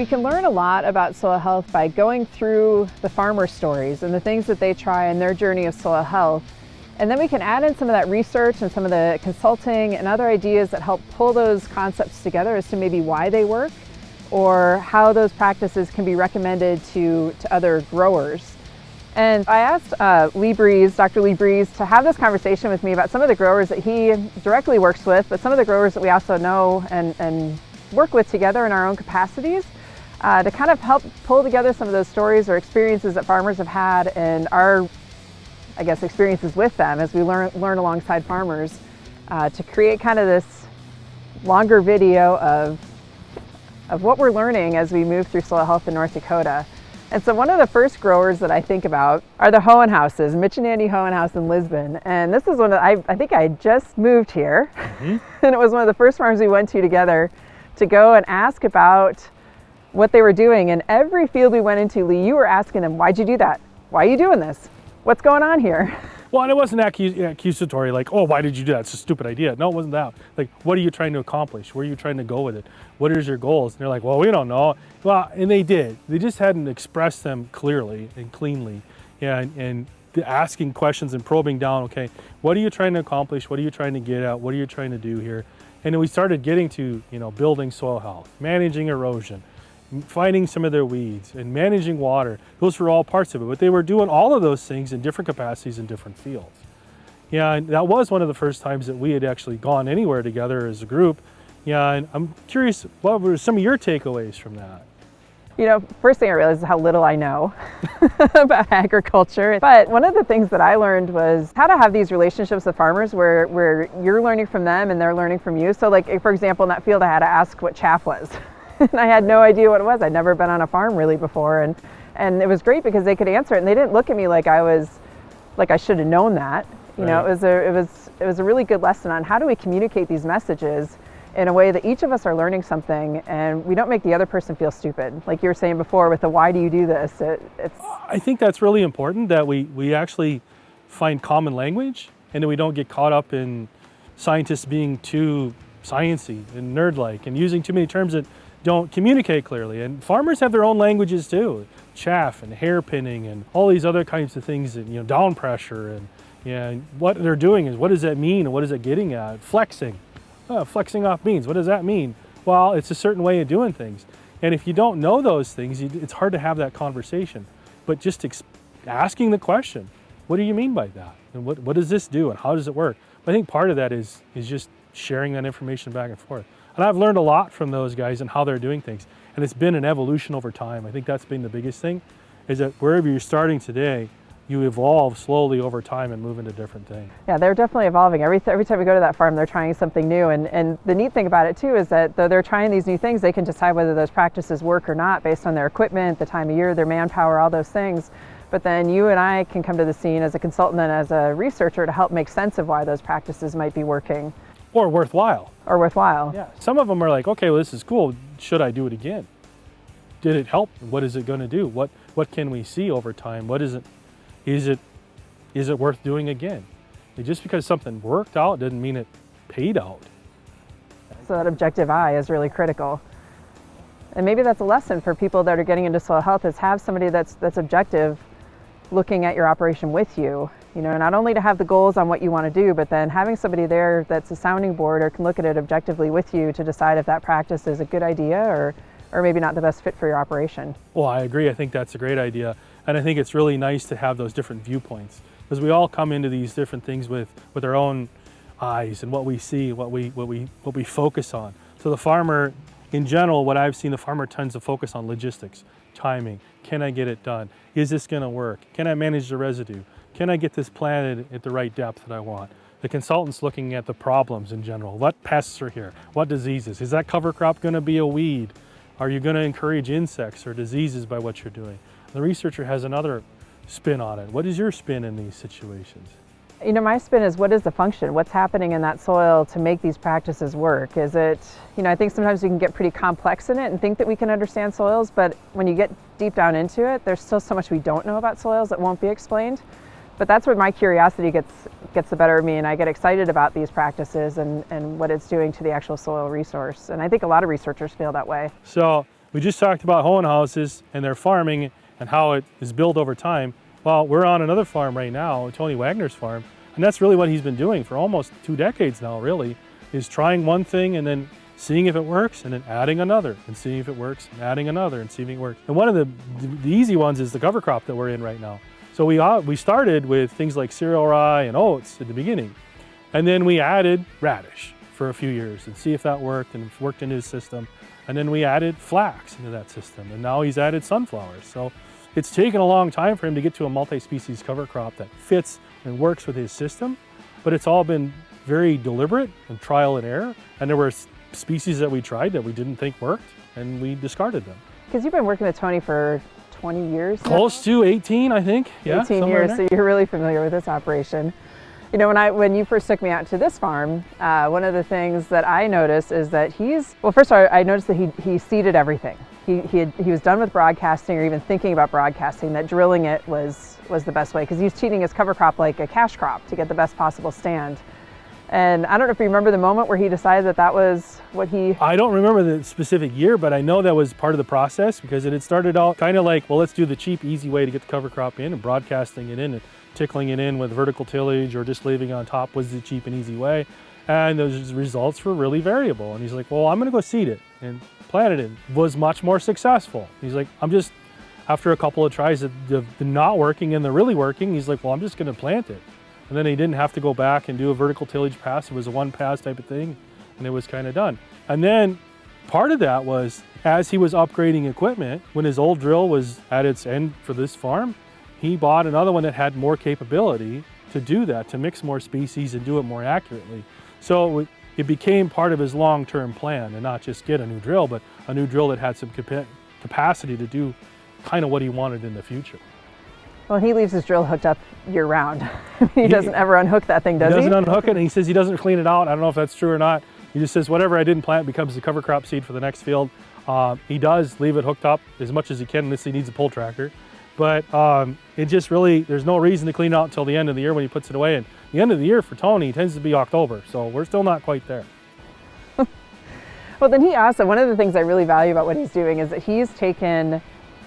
We can learn a lot about soil health by going through the farmer stories and the things that they try in their journey of soil health. And then we can add in some of that research and some of the consulting and other ideas that help pull those concepts together as to maybe why they work or how those practices can be recommended to other growers. And I asked Dr. Lee Briese, to have this conversation with me about some of the growers that he directly works with, but some of the growers that we also know and work with together in our own capacities, to kind of help pull together some of those stories or experiences that farmers have had and our, I guess, experiences with them as we learn alongside farmers, to create kind of this longer video of what we're learning as we move through soil health in North Dakota. And so one of the first growers that I think about are the Hohenhauses, Mitch and Andy Hohenhaus in Lisbon. And this is one that I think I just moved here. And it was one of the first farms we went to together to go and ask about what they were doing. And every field we went into, Lee, you were asking them, why'd you do that? Why are you doing this? What's going on here? Well, and it wasn't accusatory, like, oh, why did you do that? It's a stupid idea. No, it wasn't that. Like, what are you trying to accomplish? Where are you trying to go with it? What is your goals? And they're like, well, we don't know. Well, and they did. They just hadn't expressed them clearly and cleanly. Yeah, and asking questions and probing down, okay, what are you trying to accomplish? What are you trying to get at? What are you trying to do here? And then we started getting to, building soil health, managing erosion, fighting some of their weeds, and managing water. Those were all parts of it, but they were doing all of those things in different capacities in different fields. Yeah, and that was one of the first times that we had actually gone anywhere together as a group. Yeah, and I'm curious, what were some of your takeaways from that? First thing I realized is how little I know about agriculture. But one of the things that I learned was how to have these relationships with farmers where you're learning from them and they're learning from you. So like, for example, in that field, I had to ask what chaff was. And I had no idea what it was. I'd never been on a farm really before. And it was great because they could answer it and they didn't look at me like I should have known that. It was a really good lesson on how do we communicate these messages in a way that each of us are learning something and we don't make the other person feel stupid. Like you were saying before with the why do you do this? I think that's really important that we actually find common language and that we don't get caught up in scientists being too sciencey and nerd-like and using too many terms that don't communicate clearly. And farmers have their own languages too. Chaff and hairpinning and all these other kinds of things, and down pressure and what they're doing is what does that mean and what is it getting at? Flexing. Flexing off beans, what does that mean? Well, it's a certain way of doing things. And if you don't know those things, it's hard to have that conversation. But just asking the question, what do you mean by that? And what does this do and how does it work? I think part of that is just sharing that information back and forth. And I've learned a lot from those guys and how they're doing things. And it's been an evolution over time. I think that's been the biggest thing, is that wherever you're starting today, you evolve slowly over time and move into different things. Yeah, they're definitely evolving. Every time we go to that farm, they're trying something new. And the neat thing about it too is that though they're trying these new things, they can decide whether those practices work or not based on their equipment, the time of year, their manpower, all those things. But then you and I can come to the scene as a consultant and as a researcher to help make sense of why those practices might be working. Or worthwhile. Yeah. Some of them are like, okay, well, this is cool. Should I do it again? Did it help? What is it going to do? What can we see over time? What is it? Is it worth doing again? Just because something worked out doesn't mean it paid out. So that objective eye is really critical. And maybe that's a lesson for people that are getting into soil health, is have somebody that's objective looking at your operation with you. Not only to have the goals on what you want to do, but then having somebody there that's a sounding board or can look at it objectively with you to decide if that practice is a good idea or maybe not the best fit for your operation. Well, I agree. I think that's a great idea. And I think it's really nice to have those different viewpoints, because we all come into these different things with our own eyes and what we see, what we focus on. So the farmer, in general, what I've seen, the farmer tends to focus on logistics, timing. Can I get it done? Is this going to work? Can I manage the residue? Can I get this planted at the right depth that I want? The consultant's looking at the problems in general. What pests are here? What diseases? Is that cover crop going to be a weed? Are you going to encourage insects or diseases by what you're doing? The researcher has another spin on it. What is your spin in these situations? My spin is, what is the function? What's happening in that soil to make these practices work? Is it, I think sometimes we can get pretty complex in it and think that we can understand soils, but when you get deep down into it, there's still so much we don't know about soils that won't be explained. But that's where my curiosity gets the better of me, and I get excited about these practices and what it's doing to the actual soil resource. And I think a lot of researchers feel that way. So We just talked about Hohen houses and their farming and how it is built over time. Well, we're on another farm right now, Tony Wagner's farm, and that's really what he's been doing for almost 2 decades now, really, is trying one thing and then seeing if it works and then adding another and seeing if it works and adding another and seeing if it works. And one of the easy ones is the cover crop that we're in right now. So we started with things like cereal rye and oats at the beginning, and then we added radish for a few years and see if that worked, and it worked into his system. And then we added flax into that system, and now he's added sunflowers. So it's taken a long time for him to get to a multi-species cover crop that fits and works with his system, but it's all been very deliberate and trial and error. And there were species that we tried that we didn't think worked, and we discarded them. Because you've been working with Tony for 20 years now? Close to 18, I think. Yeah, 18 years, so you're really familiar with this operation. You know, when you first took me out to this farm, one of the things that I noticed is that well, first of all, I noticed that he seeded everything. He was done with broadcasting or even thinking about broadcasting, that drilling it was the best way, because he was treating his cover crop like a cash crop to get the best possible stand. And I don't know if you remember the moment where he decided that was what he... I don't remember the specific year, but I know that was part of the process, because it had started out kind of like, well, let's do the cheap, easy way to get the cover crop in, and broadcasting it in and tickling it in with vertical tillage or just leaving it on top was the cheap and easy way. And those results were really variable. And he's like, well, I'm going to go seed it and plant it in. Was much more successful. He's like, after a couple of tries of the not working and the really working, he's like, well, I'm just going to plant it. And then he didn't have to go back and do a vertical tillage pass. It was a one pass type of thing, and it was kind of done. And then part of that was, as he was upgrading equipment, when his old drill was at its end for this farm, he bought another one that had more capability to do that, to mix more species and do it more accurately. So it became part of his long-term plan, and not just get a new drill, but a new drill that had some capacity to do kind of what he wanted in the future. Well, he leaves his drill hooked up year-round. He doesn't ever unhook that thing, does he? He doesn't unhook it, and he says he doesn't clean it out. I don't know if that's true or not. He just says whatever I didn't plant becomes the cover crop seed for the next field. He does leave it hooked up as much as he can, unless he needs a pull tractor. But it just really, there's no reason to clean it out until the end of the year when he puts it away. And the end of the year for Tony tends to be October, so we're still not quite there. Well, then he also, one of the things I really value about what he's doing is that he's taken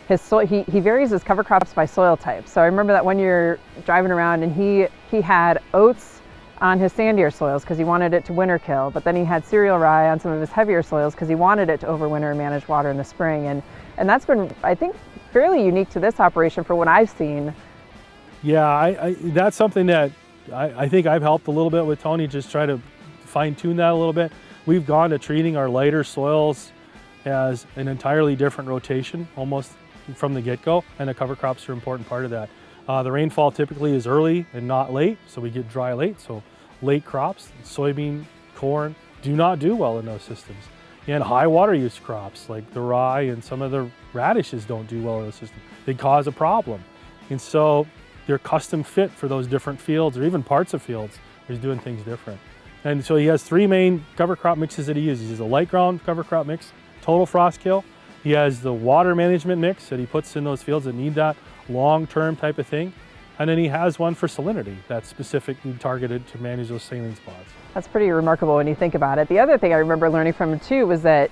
his soil, he varies his cover crops by soil type. So I remember that one year driving around, and he had oats on his sandier soils because he wanted it to winter kill, but then he had cereal rye on some of his heavier soils because he wanted it to overwinter and manage water in the spring. And that's been, I think, fairly unique to this operation for what I've seen. Yeah, that's something that I think I've helped a little bit with Tony, just try to fine tune that a little bit. We've gone to treating our lighter soils as an entirely different rotation, almost from the get-go, and the cover crops are an important part of that. The rainfall typically is early and not late, so we get dry late, so late crops, soybean, corn, do not do well in those systems. And high water use crops like the rye and some of the radishes don't do well in those systems. They cause a problem. And so they're custom fit for those different fields, or even parts of fields where he's doing things different. And so he has 3 main cover crop mixes that he uses. He has a light ground cover crop mix, total frost kill. He has the water management mix that he puts in those fields that need that long-term type of thing. And then he has one for salinity that's specifically targeted to manage those saline spots. That's pretty remarkable when you think about it. The other thing I remember learning from him too was that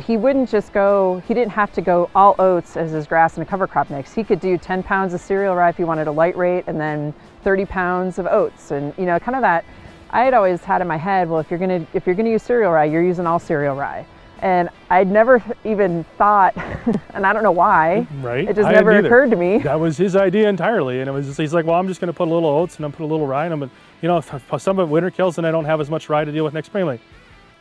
he wouldn't just go, he didn't have to go all oats as his grass and a cover crop mix. He could do 10 pounds of cereal rye if he wanted a light rate, and then 30 pounds of oats. And you know, kind of that, I had always had in my head, well, if you're gonna use cereal rye, you're using all cereal rye. And I'd never even thought, and I don't know why, right? It just never occurred to me. That was his idea entirely. And it was just, he's like, well, I'm just gonna put a little oats and I'm put a little rye, and I'm gonna, you know, if some of it winter kills and I don't have as much rye to deal with next spring, I'm like,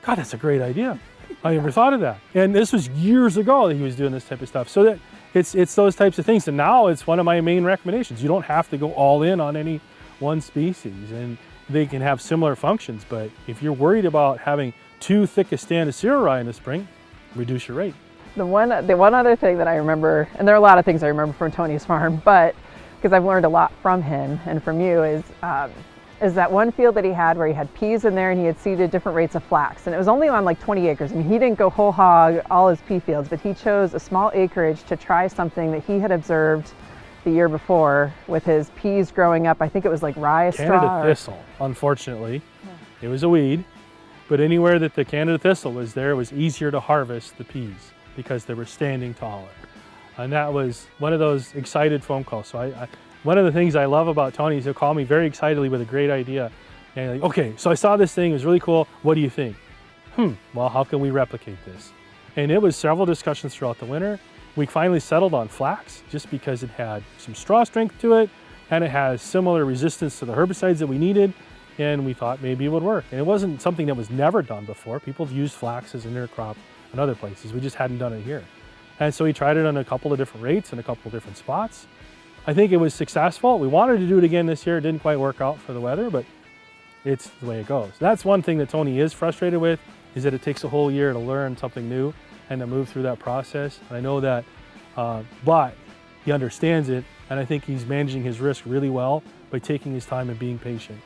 God, that's a great idea. I never thought of that. And this was years ago that he was doing this type of stuff. So that it's those types of things. And now it's one of my main recommendations. You don't have to go all in on any one species, and they can have similar functions. But if you're worried about having too thick a stand of cereal rye in the spring, reduce your rate. The one other thing that I remember, and there are a lot of things I remember from Tony's farm, but because I've learned a lot from him and from you, is that one field that he had where he had peas in there and he had seeded different rates of flax. And it was only on like 20 acres. I mean, he didn't go whole hog all his pea fields, but he chose a small acreage to try something that he had observed the year before with his peas growing up. I think it was like rye straw. Canada thistle, unfortunately. Yeah. It was a weed, but anywhere that the Canada thistle was there, it was easier to harvest the peas because they were standing taller. And that was one of those excited phone calls. So one of the things I love about Tony is he'll call me very excitedly with a great idea. And like, okay, so I saw this thing, it was really cool. What do you think? Well, how can we replicate this? And it was several discussions throughout the winter. We finally settled on flax just because it had some straw strength to it and it has similar resistance to the herbicides that we needed. And we thought maybe it would work. And it wasn't something that was never done before. People have used flax as an intercrop in other places. We just hadn't done it here. And so we tried it on a couple of different rates and a couple of different spots. I think it was successful. We wanted to do it again this year. It didn't quite work out for the weather, but it's the way it goes. That's one thing that Tony is frustrated with, is that it takes a whole year to learn something new and to move through that process. And I know that, but he understands it. And I think he's managing his risk really well by taking his time and being patient.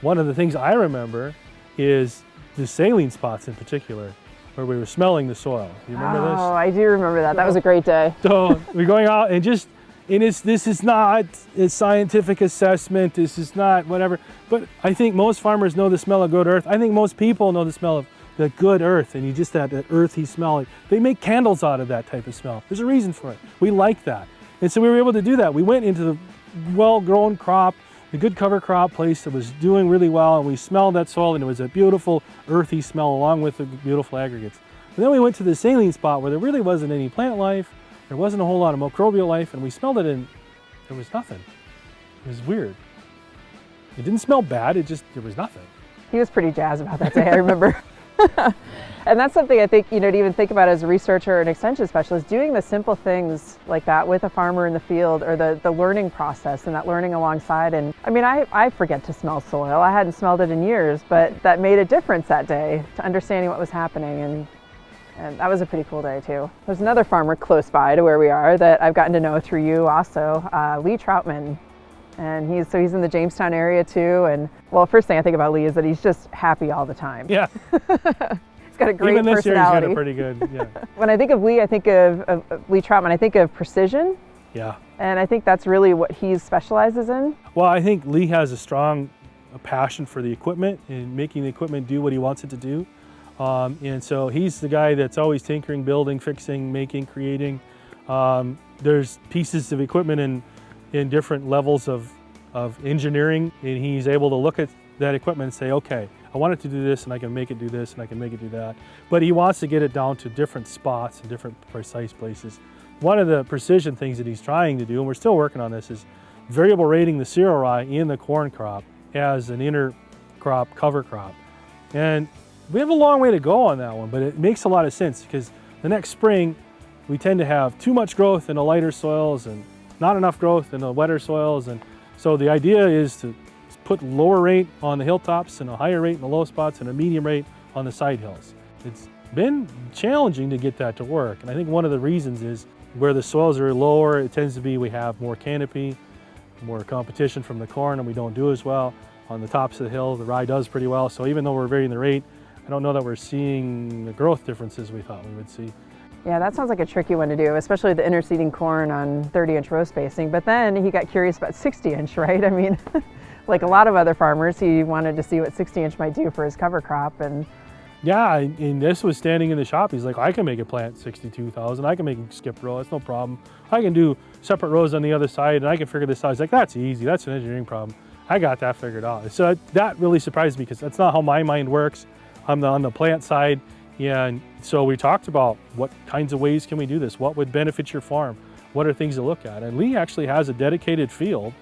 One of the things I remember is the saline spots in particular, where we were smelling the soil. You remember this? Oh, I do remember that. That was a great day. So we're going out and this is not a scientific assessment. This is not whatever. But I think most farmers know the smell of good earth. I think most people know the smell of the good earth, and you just that earthy smell. They make candles out of that type of smell. There's a reason for it. We like that. And so we were able to do that. We went into the well-grown crop, a good cover crop place that was doing really well, and we smelled that soil, and it was a beautiful earthy smell along with the beautiful aggregates. And then we went to the saline spot where there really wasn't any plant life, there wasn't a whole lot of microbial life, and we smelled it and there was nothing. It was weird. It didn't smell bad, there was nothing. He was pretty jazzed about that day, I remember. And that's something I think, to even think about as a researcher and extension specialist, doing the simple things like that with a farmer in the field, or the learning process and that learning alongside. And I mean, I forget to smell soil. I hadn't smelled it in years, but that made a difference that day to understanding what was happening. And that was a pretty cool day too. There's another farmer close by to where we are that I've gotten to know through you also, Lee Troutman. And he's in the Jamestown area too. And well, first thing I think about Lee is that he's just happy all the time. Yeah. He's got a great Even this personality. year he's got a pretty good, yeah. When I think of Lee, I think of Lee Troutman, I think of precision. Yeah. And I think that's really what he specializes in. Well, I think Lee has a strong passion for the equipment and making the equipment do what he wants it to do. And so he's the guy that's always tinkering, building, fixing, making, creating. There's pieces of equipment in different levels of engineering, and he's able to look at that equipment and say, okay, I want it to do this, and I can make it do this, and I can make it do that. But he wants to get it down to different spots and different precise places. One of the precision things that he's trying to do, and we're still working on this, is variable rating the cereal rye in the corn crop as an intercrop cover crop. And we have a long way to go on that one, but it makes a lot of sense because the next spring we tend to have too much growth in the lighter soils and not enough growth in the wetter soils. And so the idea is to put lower rate on the hilltops and a higher rate in the low spots and a medium rate on the side hills. It's been challenging to get that to work. And I think one of the reasons is where the soils are lower, it tends to be we have more canopy, more competition from the corn, and we don't do as well. On the tops of the hill, the rye does pretty well. So even though we're varying the rate, I don't know that we're seeing the growth differences we thought we would see. Yeah, that sounds like a tricky one to do, especially the interseeding corn on 30-inch row spacing. But then he got curious about 60-inch, right? I mean, like a lot of other farmers, he wanted to see what 60-inch might do for his cover crop. And yeah, and this was standing in the shop. He's like, I can make a plant 62,000. I can make a skip row. That's no problem. I can do separate rows on the other side, and I can figure this out. He's like, that's easy. That's an engineering problem. I got that figured out. So that really surprised me because that's not how my mind works. I'm on the plant side. And so we talked about what kinds of ways can we do this? What would benefit your farm? What are things to look at? And Lee actually has a dedicated field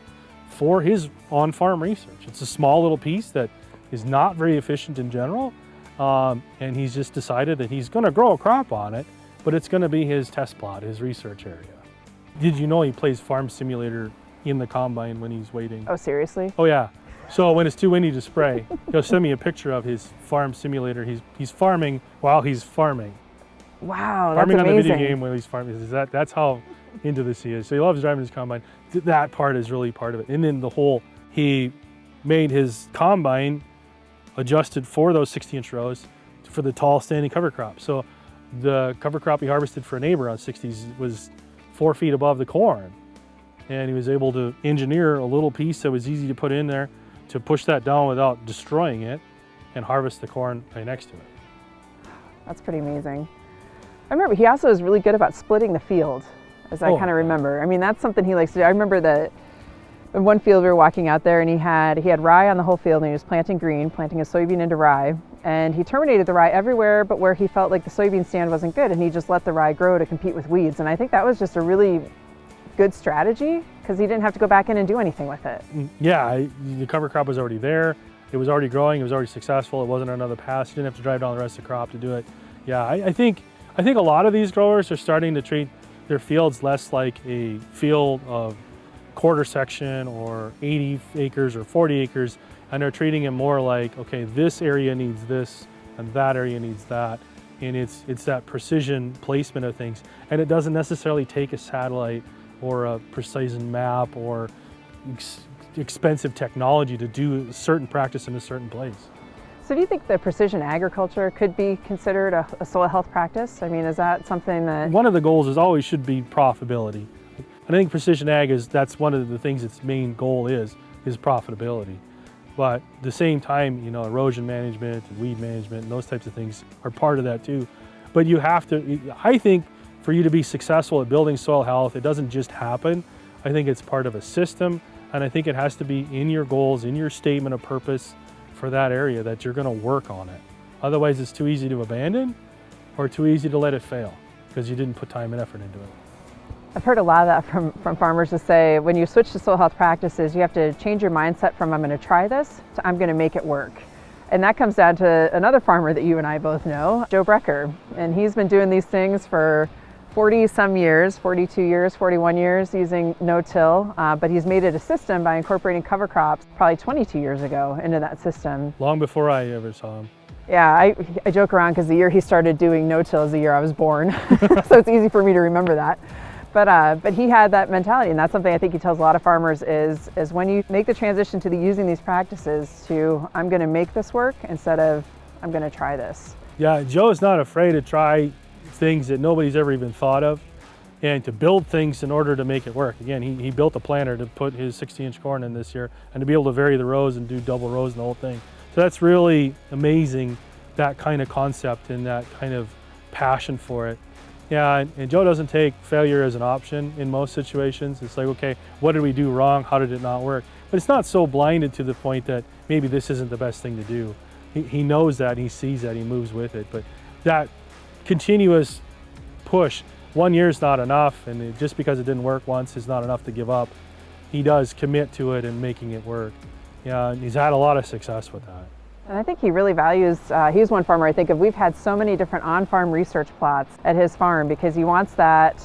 for his on-farm research. It's a small little piece that is not very efficient in general. And he's just decided that he's going to grow a crop on it, but it's going to be his test plot, his research area. Did you know he plays farm simulator in the combine when he's waiting? oh, seriously? Oh yeah. So when it's too windy to spray, he'll send me a picture of his farm simulator. He's farming while he's farming. Wow, that's farming amazing. on the video game while he's farming. That's how into this he is. So he loves driving his combine. That part is really part of it. And then he made his combine adjusted for those 60-inch rows for the tall standing cover crop. So the cover crop he harvested for a neighbor on 60s was 4 feet above the corn. And he was able to engineer a little piece that was easy to put in there to push that down without destroying it and harvest the corn right next to it. That's pretty amazing. I remember he also was really good about splitting the field, as I Oh, kind of yeah. remember. I mean, that's something he likes to do. I remember that in one field we were walking out there and he had rye on the whole field and he was planting a soybean into rye. And he terminated the rye everywhere but where he felt like the soybean stand wasn't good, and he just let the rye grow to compete with weeds. And I think that was just a really good strategy because he didn't have to go back in and do anything with it. Yeah, the cover crop was already there. It was already growing. It was already successful. It wasn't another pass. You didn't have to drive down the rest of the crop to do it. Yeah, I think a lot of these growers are starting to treat their fields less like a field of quarter section or 80 acres or 40 acres, and they're treating it more like, okay, this area needs this and that area needs that. And it's that precision placement of things. And it doesn't necessarily take a satellite or a precision map or expensive technology to do a certain practice in a certain place. So do you think that precision agriculture could be considered a soil health practice? I mean, is that something that... One of the goals is always should be profitability. And I think precision ag that's one of the things its main goal is profitability. But at the same time, erosion management and weed management and those types of things are part of that too. But you have to, I think for you to be successful at building soil health, it doesn't just happen. I think it's part of a system, and I think it has to be in your goals, in your statement of purpose for that area, that you're going to work on it. Otherwise it's too easy to abandon or too easy to let it fail because you didn't put time and effort into it. I've heard a lot of that from farmers to say when you switch to soil health practices, you have to change your mindset from I'm going to try this to I'm going to make it work. And that comes down to another farmer that you and I both know, Joe Brecker. And he's been doing these things for 40 some years, 42 years, 41 years using no-till, but he's made it a system by incorporating cover crops probably 22 years ago into that system. Long before I ever saw him. Yeah, I joke around because the year he started doing no-till is the year I was born. So it's easy for me to remember that. But he had that mentality, and that's something I think he tells a lot of farmers is when you make the transition to using these practices to I'm going to make this work instead of I'm going to try this. Yeah, Joe's not afraid to try things that nobody's ever even thought of and to build things in order to make it work. Again, he built a planter to put his 60-inch corn in this year and to be able to vary the rows and do double rows and the whole thing. So that's really amazing, that kind of concept and that kind of passion for it. Yeah, and Joe doesn't take failure as an option in most situations. It's like, okay, what did we do wrong? How did it not work? But it's not so blinded to the point that maybe this isn't the best thing to do. He knows that, he sees that, he moves with it. But that continuous push, 1 year is not enough, and just because it didn't work once is not enough to give up. He does commit to it and making it work. Yeah, and he's had a lot of success with that. And I think he really values, he's one farmer I think of, we've had so many different on-farm research plots at his farm because he wants that,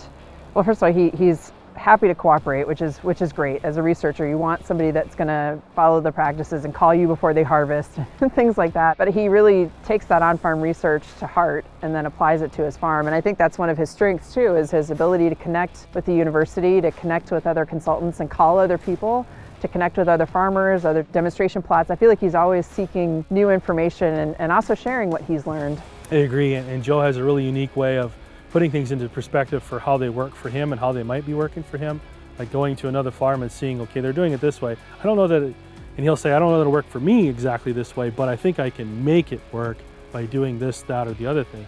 well, first of all, he's happy to cooperate, which is great. As a researcher, you want somebody that's going to follow the practices and call you before they harvest and things like that. But he really takes that on-farm research to heart and then applies it to his farm. And I think that's one of his strengths too, is his ability to connect with the university, to connect with other consultants and call other people, to connect with other farmers, other demonstration plots. I feel like he's always seeking new information and also sharing what he's learned. I agree, and Joe has a really unique way of putting things into perspective for how they work for him and how they might be working for him. Like going to another farm and seeing, okay, they're doing it this way. I don't know that, and he'll say, I don't know that it'll work for me exactly this way, but I think I can make it work by doing this, that, or the other thing.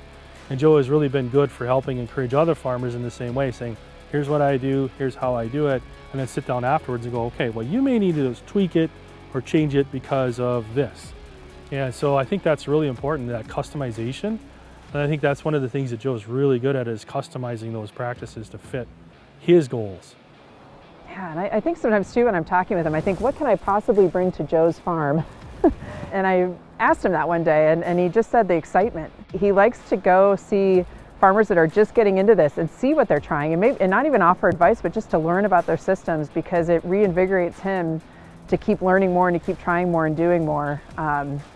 And Joe has really been good for helping encourage other farmers in the same way, saying, here's what I do, here's how I do it, and then sit down afterwards and go, okay, well, you may need to tweak it or change it because of this. And so I think that's really important, that customization. And I think that's one of the things that Joe's really good at, is customizing those practices to fit his goals. Yeah, and I think sometimes too when I'm talking with him, I think, what can I possibly bring to Joe's farm? And I asked him that one day, and he just said the excitement. He likes to go see farmers that are just getting into this and see what they're trying, and not even offer advice, but just to learn about their systems, because it reinvigorates him to keep learning more and to keep trying more and doing more,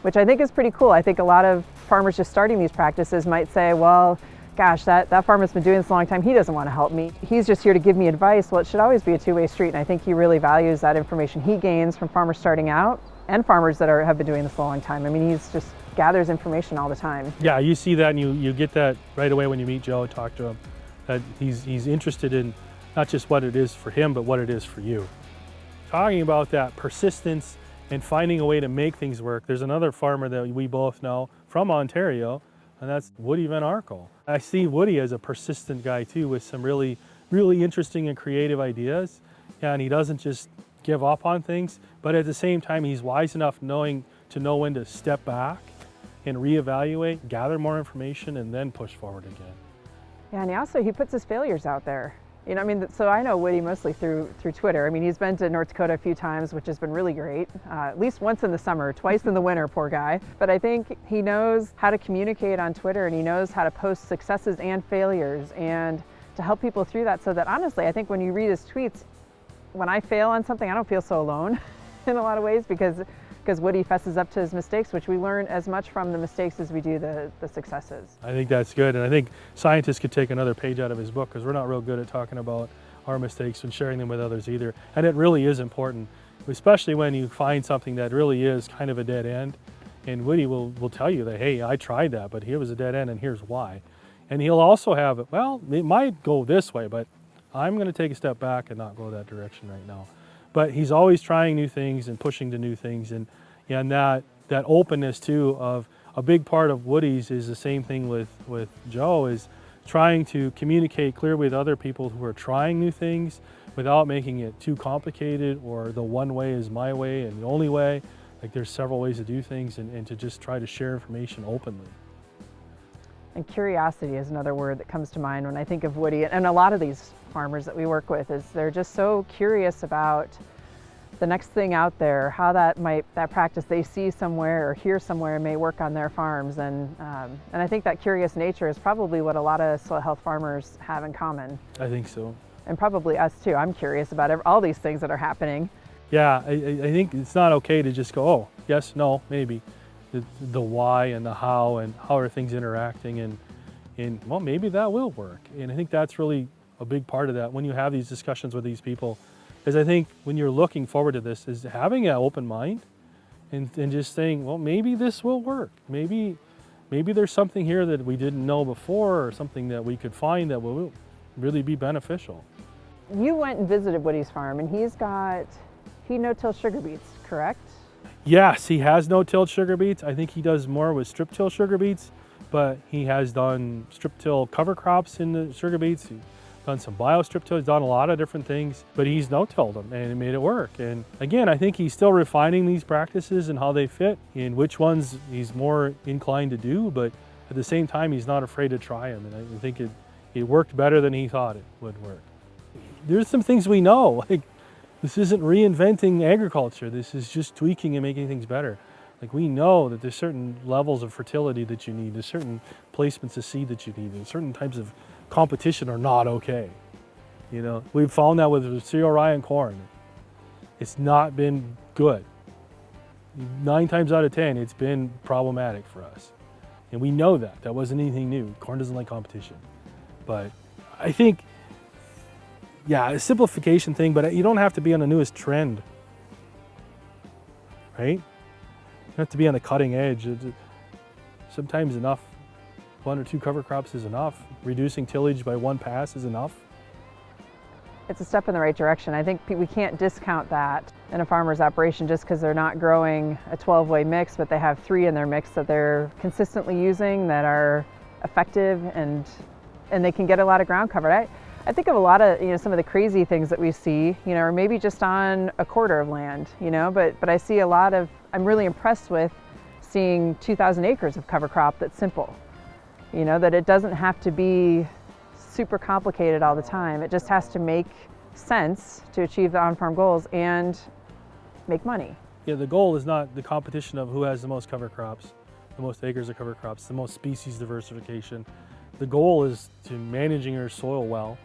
which I think is pretty cool. I think a lot of farmers just starting these practices might say, well, gosh, that farmer's been doing this a long time, he doesn't want to help me. He's just here to give me advice. Well, it should always be a two-way street, and I think he really values that information he gains from farmers starting out and farmers that have been doing this a long time. I mean, he's just gathers information all the time. Yeah, you see that, and you get that right away when you meet Joe and talk to him, that he's interested in not just what it is for him, but what it is for you. Talking about that persistence and finding a way to make things work, there's another farmer that we both know from Ontario, and that's Woody Van Arkel. I see Woody as a persistent guy too, with some really, really interesting and creative ideas, and he doesn't just give up on things, but at the same time, he's wise enough to know when to step back and reevaluate, gather more information, and then push forward again. Yeah, and he puts his failures out there. You know, I mean, so I know Woody mostly through Twitter. I mean, he's been to North Dakota a few times, which has been really great. At least once in the summer, twice in the winter, poor guy. But I think he knows how to communicate on Twitter, and he knows how to post successes and failures and to help people through that, so that honestly, I think when you read his tweets, when I fail on something, I don't feel so alone in a lot of ways, because Woody fesses up to his mistakes, which we learn as much from the mistakes as we do the successes. I think that's good, and I think scientists could take another page out of his book, because we're not real good at talking about our mistakes and sharing them with others either. And it really is important, especially when you find something that really is kind of a dead end. And Woody will tell you that, hey, I tried that, but here was a dead end, and here's why. And he'll also have, well, it might go this way, but I'm going to take a step back and not go that direction right now. But he's always trying new things and pushing to new things, and that openness too of a big part of Woody's is the same thing with Joe, is trying to communicate clearly with other people who are trying new things without making it too complicated, or the one way is my way and the only way. Like, there's several ways to do things, and to just try to share information openly. And curiosity is another word that comes to mind when I think of Woody, and a lot of these farmers that we work with, is they're just so curious about the next thing out there, how that practice they see somewhere or hear somewhere may work on their farms. And I think that curious nature is probably what a lot of soil health farmers have in common. I think so. And probably us too. I'm curious about all these things that are happening. Yeah, I think it's not okay to just go, oh, yes, no, maybe. The why and the how, and how are things interacting, and well, maybe that will work. And I think that's really a big part of that when you have these discussions with these people, is I think when you're looking forward to this, is having an open mind and just saying, well, maybe this will work. Maybe there's something here that we didn't know before, or something that we could find that will really be beneficial. You went and visited Woody's farm, and he no-till sugar beets, correct? Yes, he has no-till sugar beets. I think he does more with strip-till sugar beets, but he has done strip-till cover crops in the sugar beets. He's done some bio-strip-till. He's done a lot of different things, but he's no-tilled them, and he made it work. And again, I think he's still refining these practices and how they fit, and which ones he's more inclined to do, but at the same time, he's not afraid to try them. And I think it worked better than he thought it would work. There's some things we know, like, this isn't reinventing agriculture. This is just tweaking and making things better. Like, we know that there's certain levels of fertility that you need, there's certain placements of seed that you need, and certain types of competition are not okay. You know, we've found that with cereal rye and corn. It's not been good. 9 times out of 10, it's been problematic for us. And we know that. That wasn't anything new. Corn doesn't like competition. But I think, yeah, a simplification thing, but you don't have to be on the newest trend, right? You don't have to be on the cutting edge. Sometimes 1 or 2 cover crops is enough. Reducing tillage by 1 pass is enough. It's a step in the right direction. I think we can't discount that in a farmer's operation just because they're not growing a 12-way mix, but they have 3 in their mix that they're consistently using that are effective, and they can get a lot of ground covered. I think of a lot of, some of the crazy things that we see, or maybe just on a quarter of land, but I see a lot of, I'm really impressed with seeing 2,000 acres of cover crop that's simple, that it doesn't have to be super complicated all the time. It just has to make sense to achieve the on-farm goals and make money. Yeah, the goal is not the competition of who has the most cover crops, the most acres of cover crops, the most species diversification. The goal is to managing your soil well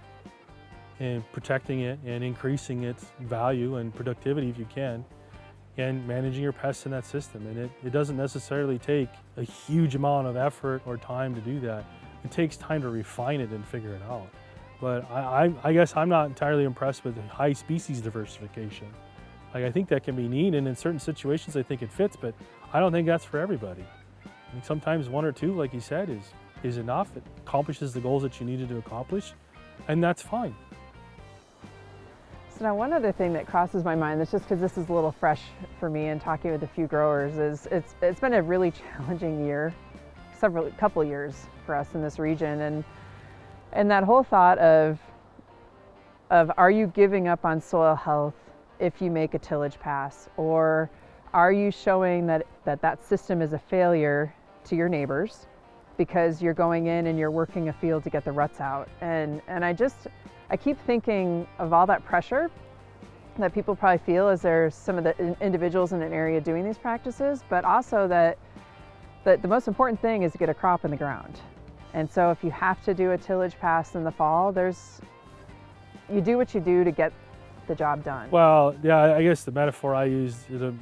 and protecting it and increasing its value and productivity if you can, and managing your pests in that system. And it doesn't necessarily take a huge amount of effort or time to do that. It takes time to refine it and figure it out. But I guess I'm not entirely impressed with high species diversification. Like, I think that can be neat, and in certain situations I think it fits, but I don't think that's for everybody. I mean, sometimes 1 or 2, like you said, is enough. It accomplishes the goals that you needed to accomplish, and that's fine. So now, one other thing that crosses my mind, that's just because this is a little fresh for me and talking with a few growers, is it's been a really challenging year couple years for us in this region, and that whole thought of are you giving up on soil health if you make a tillage pass, or are you showing that system is a failure to your neighbors because you're going in and you're working a field to get the ruts out? And I keep thinking of all that pressure that people probably feel as there's some of the individuals in an area doing these practices, but also that the most important thing is to get a crop in the ground. And so if you have to do a tillage pass in the fall, you do what you do to get the job done. Well, yeah, I guess the metaphor I used in a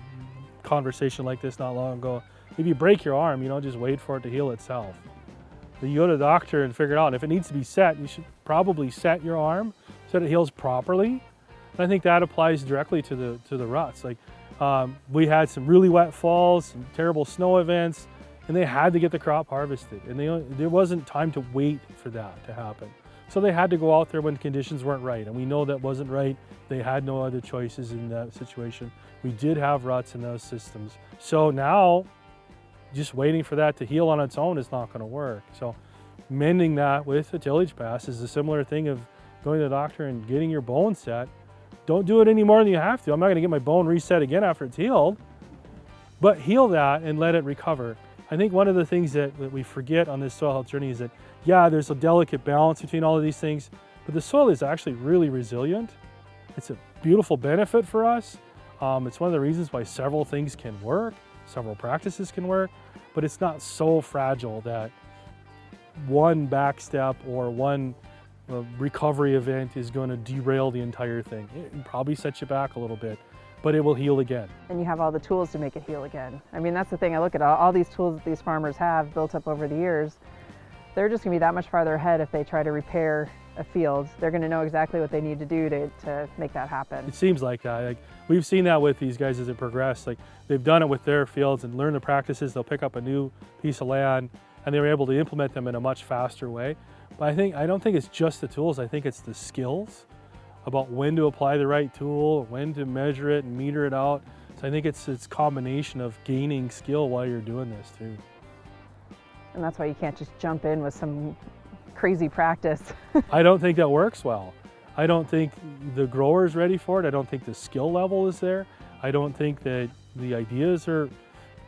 conversation like this not long ago, if you break your arm, you don't just wait for it to heal itself. You go to the doctor and figure it out. And if it needs to be set, you should probably set your arm so that it heals properly. And I think that applies directly to the ruts. Like we had some really wet falls, some terrible snow events, and they had to get the crop harvested. And there wasn't time to wait for that to happen. So they had to go out there when conditions weren't right. And we know that wasn't right. They had no other choices in that situation. We did have ruts in those systems. So now, just waiting for that to heal on its own is not going to work. So mending that with a tillage pass is a similar thing of going to the doctor and getting your bone set. Don't do it any more than you have to. I'm not going to get my bone reset again after it's healed, but heal that and let it recover. I think one of the things that we forget on this soil health journey is that, yeah, there's a delicate balance between all of these things, but the soil is actually really resilient. It's a beautiful benefit for us. It's one of the reasons why several things can work, several practices can work, but it's not so fragile that one backstep or one recovery event is going to derail the entire thing. It probably sets you back a little bit, but it will heal again. And you have all the tools to make it heal again. I mean, that's the thing. I look at all these tools that these farmers have built up over the years. They're just going to be that much farther ahead if they try to repair a field. They're going to know exactly what they need to do to make that happen. It seems like that. Like, we've seen that with these guys as it progressed. Like, they've done it with their fields and learned the practices. They'll pick up a new piece of land and they were able to implement them in a much faster way. But I don't think it's just the tools. I think it's the skills about when to apply the right tool, when to measure it and meter it out. So I think it's a combination of gaining skill while you're doing this too. And that's why you can't just jump in with some crazy practice. I don't think that works well. I don't think the grower's ready for it. I don't think the skill level is there. I don't think that the ideas are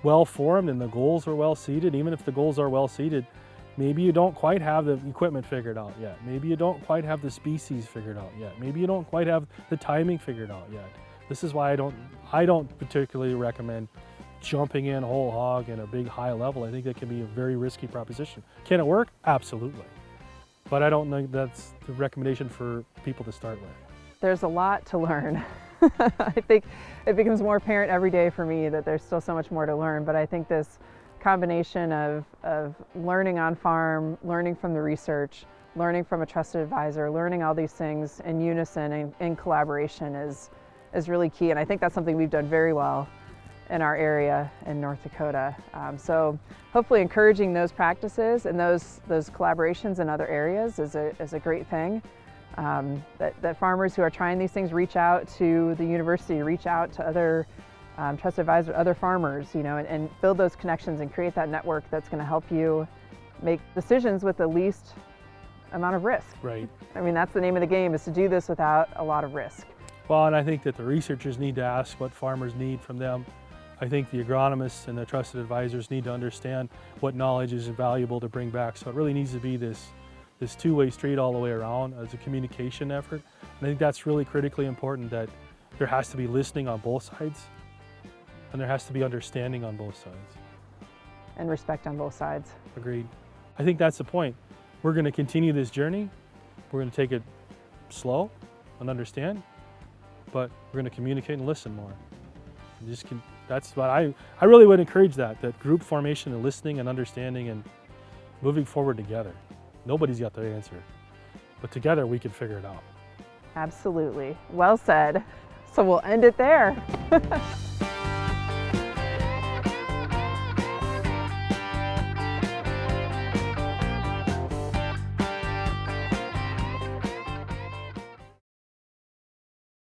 well formed and the goals are well seated. Even if the goals are well seated, maybe you don't quite have the equipment figured out yet. Maybe you don't quite have the species figured out yet. Maybe you don't quite have the timing figured out yet. This is why I don't particularly recommend jumping in whole hog in a big high level. I think that can be a very risky proposition. Can it work? Absolutely. But I don't think that's the recommendation for people to start with. There's a lot to learn. I think it becomes more apparent every day for me that there's still so much more to learn, but I think this combination of learning on farm, learning from the research, learning from a trusted advisor, learning all these things in unison and in collaboration is really key. And I think that's something we've done very well in our area in North Dakota. So hopefully encouraging those practices and those collaborations in other areas is a great thing. That farmers who are trying these things reach out to the university, reach out to other trusted advisors, other farmers, and build those connections and create that network that's going to help you make decisions with the least amount of risk. Right. I mean, that's the name of the game, is to do this without a lot of risk. Well, and I think that the researchers need to ask what farmers need from them. I think the agronomists and the trusted advisors need to understand what knowledge is valuable to bring back. So it really needs to be this two-way street all the way around as a communication effort. And I think that's really critically important, that there has to be listening on both sides and there has to be understanding on both sides. And respect on both sides. Agreed. I think that's the point. We're going to continue this journey. We're going to take it slow and understand, but we're going to communicate and listen more. That's what I really would encourage, that group formation and listening and understanding and moving forward together. Nobody's got the answer, but together we can figure it out. Absolutely. Well said. So we'll end it there.